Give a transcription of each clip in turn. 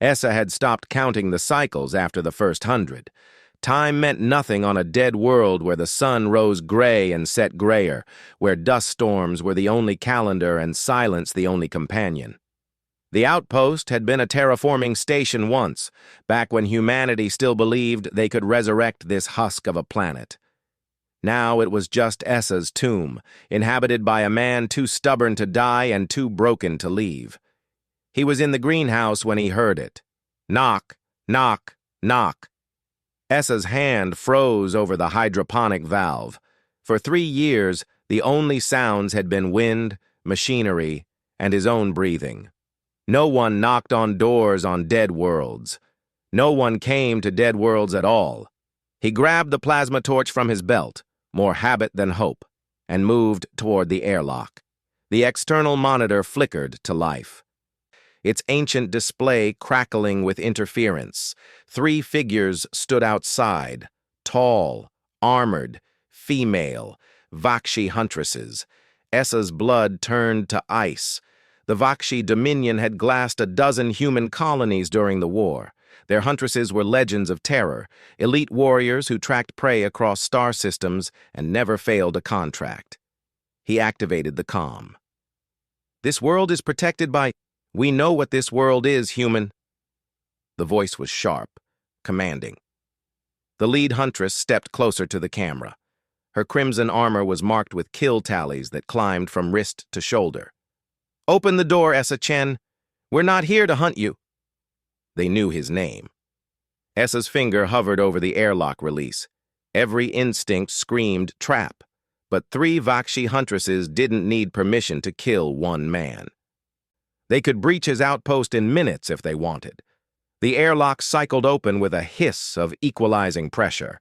Essa had stopped counting the cycles after the first 100. Time meant nothing on a dead world where the sun rose gray and set grayer, where dust storms were the only calendar and silence the only companion. The outpost had been a terraforming station once, back when humanity still believed they could resurrect this husk of a planet. Now it was just Essa's tomb, inhabited by a man too stubborn to die and too broken to leave. He was in the greenhouse when he heard it. Knock, knock, knock. Essa's hand froze over the hydroponic valve. For 3 years, the only sounds had been wind, machinery, and his own breathing. No one knocked on doors on dead worlds. No one came to dead worlds at all. He grabbed the plasma torch from his belt, more habit than hope, and moved toward the airlock. The external monitor flickered to life, its ancient display crackling with interference. 3 figures stood outside, tall, armored, female, Vakshi Huntresses. Essa's blood turned to ice. The Vakshi Dominion had glassed a dozen human colonies during the war. Their Huntresses were legends of terror, elite warriors who tracked prey across star systems and never failed a contract. He activated the comm. "This world is protected by... We know what this world is, human." The voice was sharp, commanding. The lead Huntress stepped closer to the camera. Her crimson armor was marked with kill tallies that climbed from wrist to shoulder. "Open the door, Essa Chen. We're not here to hunt you." They knew his name. Essa's finger hovered over the airlock release. Every instinct screamed trap, but 3 Vakshi Huntresses didn't need permission to kill one man. They could breach his outpost in minutes if they wanted. The airlock cycled open with a hiss of equalizing pressure.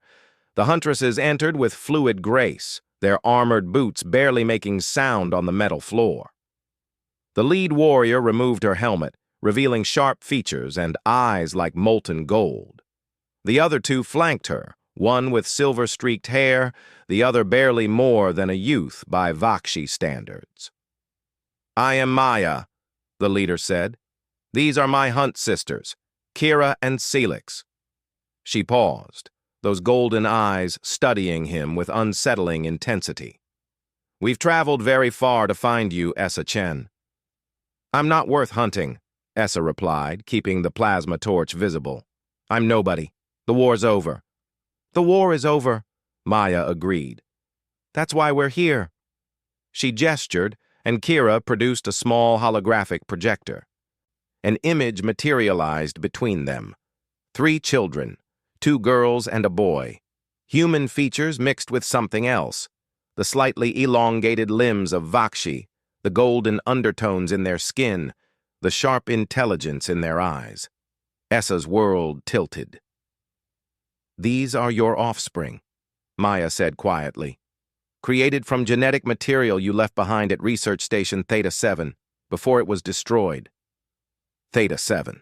The Huntresses entered with fluid grace, their armored boots barely making sound on the metal floor. The lead warrior removed her helmet, revealing sharp features and eyes like molten gold. The other 2 flanked her, one with silver-streaked hair, the other barely more than a youth by Vakshi standards. "I am Maya," the leader said. "These are my hunt sisters, Kira and Celix." She paused, those golden eyes studying him with unsettling intensity. "We've traveled very far to find you, Essa Chen." "I'm not worth hunting," Essa replied, keeping the plasma torch visible. "I'm nobody. The war's over." "The war is over," Maya agreed. "That's why we're here." She gestured, and Kira produced a small holographic projector. An image materialized between them. 3 children, 2 girls and a boy. Human features mixed with something else. The slightly elongated limbs of Vakshi, the golden undertones in their skin, the sharp intelligence in their eyes. Essa's world tilted. "These are your offspring," Maya said quietly. "Created from genetic material you left behind at Research Station Theta-7 before it was destroyed." Theta-7.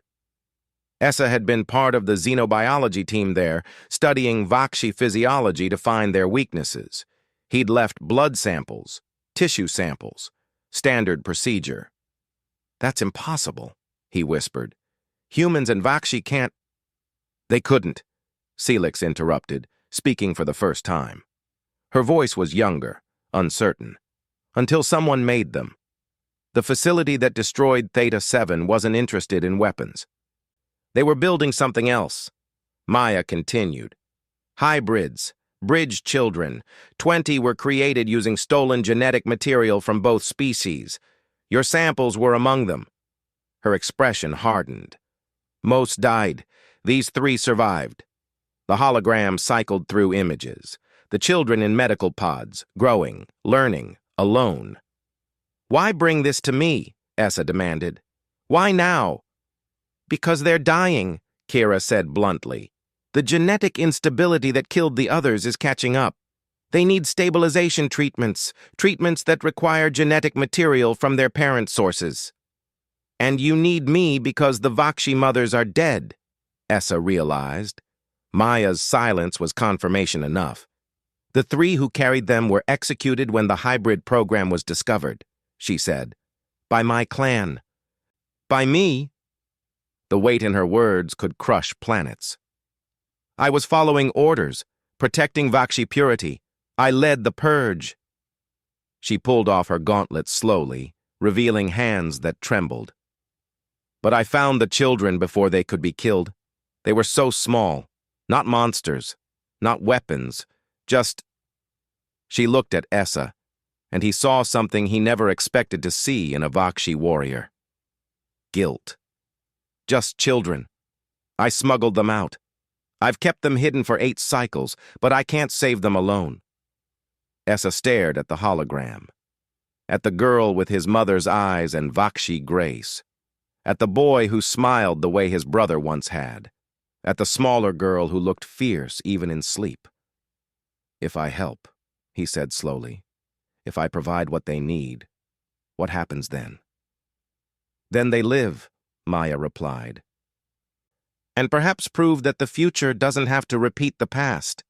Essa had been part of the xenobiology team there, studying Vakshi physiology to find their weaknesses. He'd left blood samples, tissue samples, standard procedure. "That's impossible," he whispered. "Humans and Vakshi can't—" "They couldn't," Celix interrupted, speaking for the first time. Her voice was younger, uncertain. "Until someone made them. The facility that destroyed Theta-7 wasn't interested in weapons. They were building something else." Maya continued. "Hybrids, bridge children. 20 were created using stolen genetic material from both species. Your samples were among them." Her expression hardened. "Most died. These 3 survived." The hologram cycled through images. The children in medical pods, growing, learning, alone. "Why bring this to me?" Essa demanded. "Why now?" "Because they're dying," Kira said bluntly. "The genetic instability that killed the others is catching up. They need stabilization treatments, treatments that require genetic material from their parent sources." "And you need me because the Vakshi mothers are dead," Essa realized. Maya's silence was confirmation enough. "The 3 who carried them were executed when the hybrid program was discovered," she said. "By my clan." "By me?" The weight in her words could crush planets. I was following orders, protecting Vakshi purity. I led the purge. She pulled off her gauntlet slowly, revealing hands that trembled. But I found the children before they could be killed. They were so small, not monsters, not weapons, just... She looked at Essa, and he saw something he never expected to see in a Vakshi warrior. Guilt. Just children. I smuggled them out. I've kept them hidden for 8 cycles, but I can't save them alone. Essa stared at the hologram, at the girl with his mother's eyes and Vakshi grace, at the boy who smiled the way his brother once had, at the smaller girl who looked fierce even in sleep. If I help, he said slowly, if I provide what they need, what happens then? Then they live, Maya replied, and perhaps prove that the future doesn't have to repeat the past.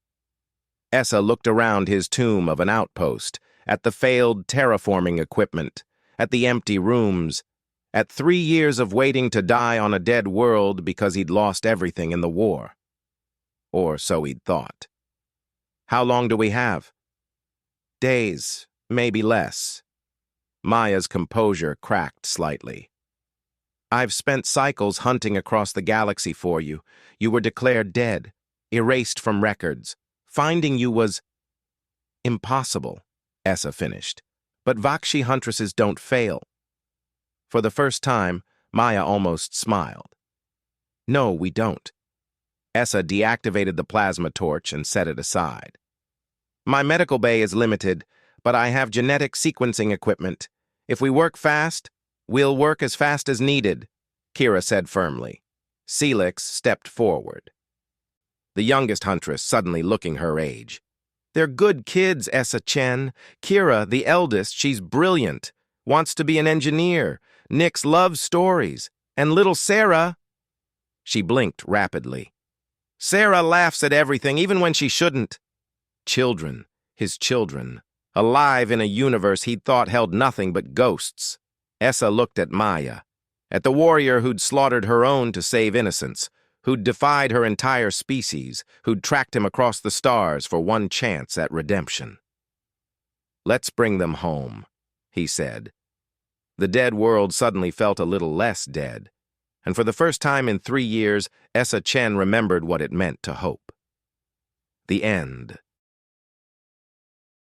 Essa looked around his tomb of an outpost, at the failed terraforming equipment, at the empty rooms, at 3 years of waiting to die on a dead world because he'd lost everything in the war. Or so he'd thought. How long do we have? Days, maybe less. Maya's composure cracked slightly. I've spent cycles hunting across the galaxy for you. You were declared dead, erased from records. Finding you was impossible, Essa finished. But Vakshi Huntresses don't fail. For the first time, Maya almost smiled. No, we don't. Essa deactivated the plasma torch and set it aside. My medical bay is limited, but I have genetic sequencing equipment. If we work fast, we'll work as fast as needed, Kira said firmly. Celix stepped forward, the youngest huntress suddenly looking her age. They're good kids, Essa Chen. Kira, the eldest, she's brilliant, wants to be an engineer. Nix loves stories. And little Sarah... She blinked rapidly. Sarah laughs at everything, even when she shouldn't. Children, his children, alive in a universe he'd thought held nothing but ghosts. Essa looked at Maya, at the warrior who'd slaughtered her own to save innocence, who'd defied her entire species, who'd tracked him across the stars for one chance at redemption. Let's bring them home, he said. The dead world suddenly felt a little less dead, and for the first time in 3 years, Essa Chen remembered what it meant to hope. The end.